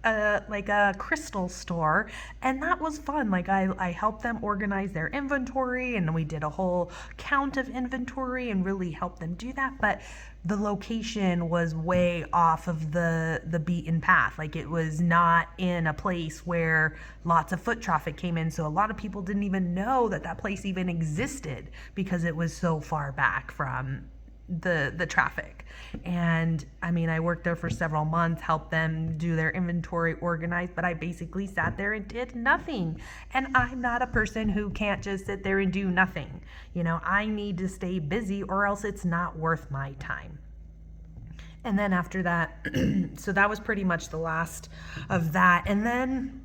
a crystal store, and that was fun. Like, I helped them organize their inventory, and we did a whole count of inventory and really helped them do that. But the location was way off of the beaten path. Like, it was not in a place where lots of foot traffic came in. So a lot of people didn't even know that place even existed because it was so far back from the traffic. And I mean, I worked there for several months, helped them do their inventory, organize, but I basically sat there and did nothing. And I'm not a person who can't just sit there and do nothing. I need to stay busy, or else it's not worth my time. And then after that, so that was pretty much the last of that. And then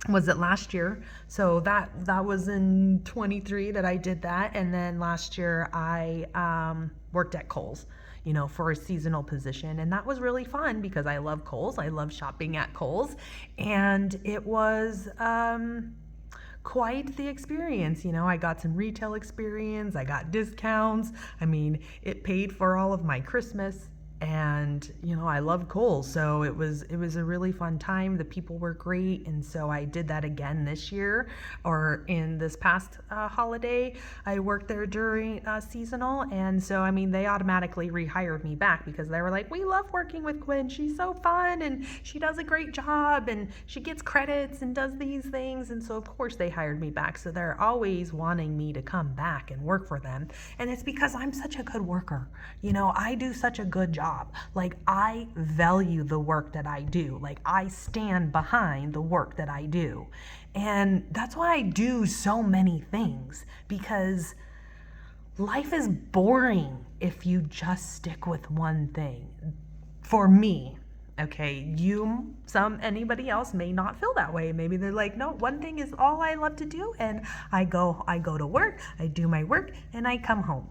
was it last year? So that was in 23 that I did that. And then last year I worked at Kohl's, for a seasonal position. And that was really fun because I love Kohl's. I love shopping at Kohl's. And it was quite the experience. I got some retail experience. I got discounts. I mean, it paid for all of my Christmas. And I love Kohl's, so it was a really fun time. The people were great, and so I did that again this year, or in this past holiday. I worked there during seasonal, and so they automatically rehired me back because they were like, we love working with Quinn. She's so fun, and she does a great job, and she gets credits and does these things, and so of course they hired me back. So they're always wanting me to come back and work for them, and it's because I'm such a good worker. I do such a good job. Like, I value the work that I do. Like, I stand behind the work that I do. And that's why I do so many things, because life is boring if you just stick with one thing. For me, okay, anybody else may not feel that way. Maybe they're like, no, one thing is all I love to do, and I go to work, I do my work, and I come home.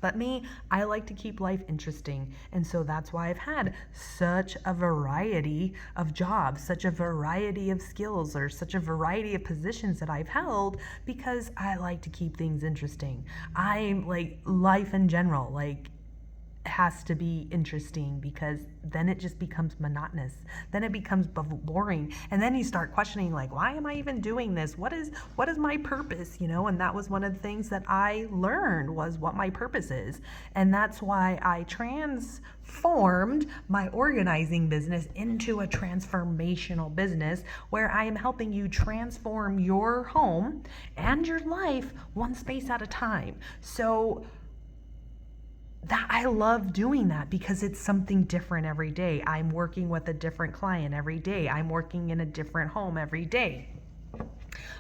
But me, I like to keep life interesting. And so that's why I've had such a variety of jobs, such a variety of skills, or such a variety of positions that I've held, because I like to keep things interesting. I like life in general, has to be interesting, because then it just becomes monotonous. Then it becomes boring. And then you start questioning, like, why am I even doing this? What is my purpose? And that was one of the things that I learned, was what my purpose is. And that's why I transformed my organizing business into a transformational business, where I am helping you transform your home and your life one space at a time. So that I love doing that, because it's something different every day. I'm working with a different client every day. I'm working in a different home every day.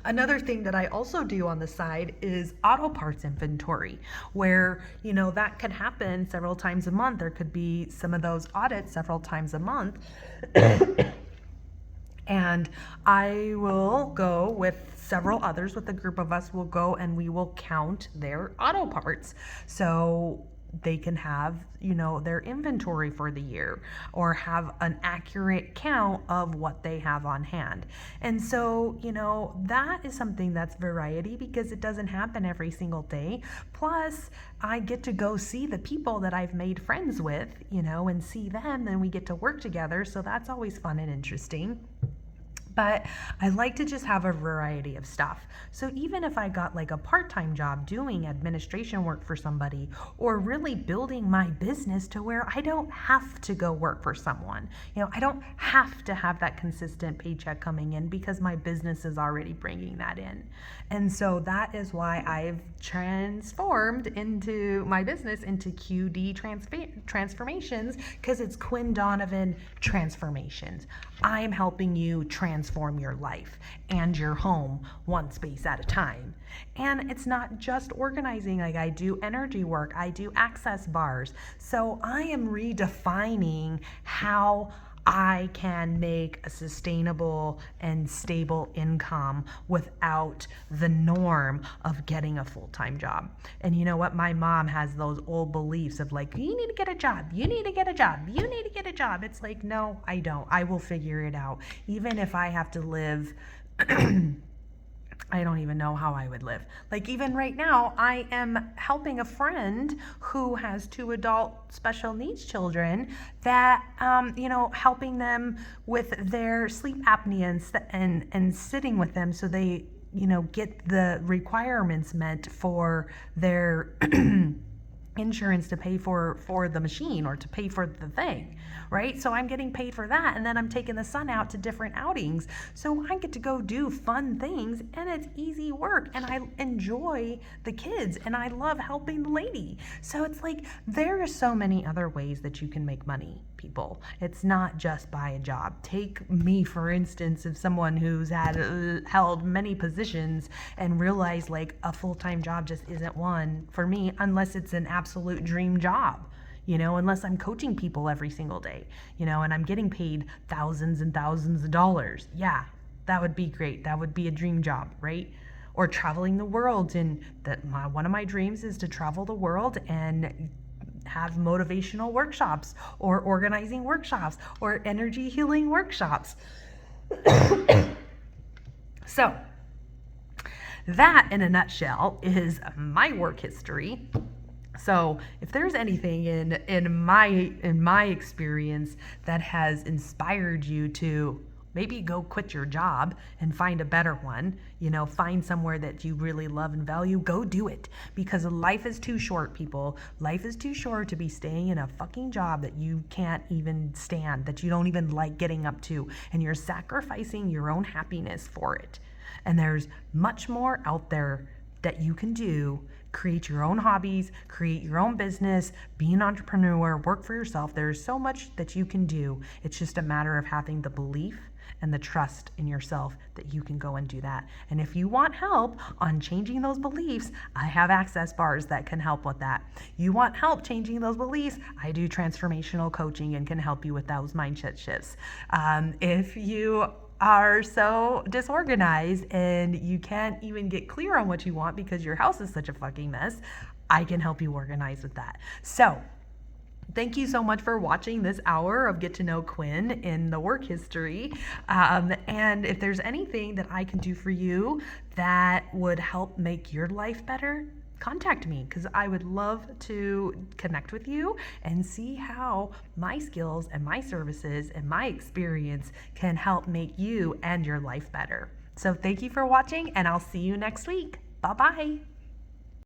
Another thing that I also do on the side is auto parts inventory, where, that could happen several times a month. There could be some of those audits several times a month. And I will go with several others, with a group of us, will go and we will count their auto parts. So they can have, their inventory for the year, or have an accurate count of what they have on hand. And so, that is something that's variety, because it doesn't happen every single day. Plus, I get to go see the people that I've made friends with, and see them, and we get to work together. So that's always fun and interesting. But I like to just have a variety of stuff. So even if I got like a part-time job doing administration work for somebody, or really building my business to where I don't have to go work for someone, I don't have to have that consistent paycheck coming in, because my business is already bringing that in. And so that is why I've transformed into my business into QD Transformations, because it's Quinn Donovan Transformations. I'm helping you transform your life and your home one space at a time. And it's not just organizing. Like, I do energy work, I do access bars. So I am redefining how I can make a sustainable and stable income without the norm of getting a full-time job. And you know what? My mom has those old beliefs of like, you need to get a job, you need to get a job, you need to get a job. It's like, no, I don't. I will figure it out. Even if I have to live I don't even know how I would live. Like, even right now, I am helping a friend who has 2 adult special needs children, that, helping them with their sleep apnea and sitting with them, so they, get the requirements met for their insurance to pay for the machine, or to pay for the thing, right? So I'm getting paid for that, and then I'm taking the son out to different outings, so I get to go do fun things, and it's easy work, and I enjoy the kids, and I love helping the lady. So it's like, there are so many other ways that you can make money, people. It's not just by a job. Take me, for instance, of someone who's held many positions and realized like a full-time job just isn't one for me, unless it's an absolute dream job, unless I'm coaching people every single day, and I'm getting paid thousands and thousands of dollars. Yeah, that would be great. That would be a dream job, right? Or traveling the world. And one of my dreams is to travel the world and have motivational workshops, or organizing workshops, or energy healing workshops. So that, in a nutshell, is my work history. So if there's anything in my experience that has inspired you to maybe go quit your job and find a better one, find somewhere that you really love and value, go do it. Because life is too short, people. Life is too short to be staying in a fucking job that you can't even stand, that you don't even like getting up to, and you're sacrificing your own happiness for it. And there's much more out there that you can do. Create your own hobbies, create your own business, be an entrepreneur, work for yourself. There's so much that you can do. It's just a matter of having the belief and the trust in yourself that you can go and do that. And if you want help on changing those beliefs, I have access bars that can help with that. You want help changing those beliefs, I do transformational coaching and can help you with those mindset shifts. If you are so disorganized and you can't even get clear on what you want because your house is such a fucking mess, I can help you organize with that. So thank you so much for watching this hour of Get to Know Quinn in the work history. And if there's anything that I can do for you that would help make your life better, contact me, because I would love to connect with you and see how my skills and my services and my experience can help make you and your life better. So thank you for watching, and I'll see you next week. Bye-bye.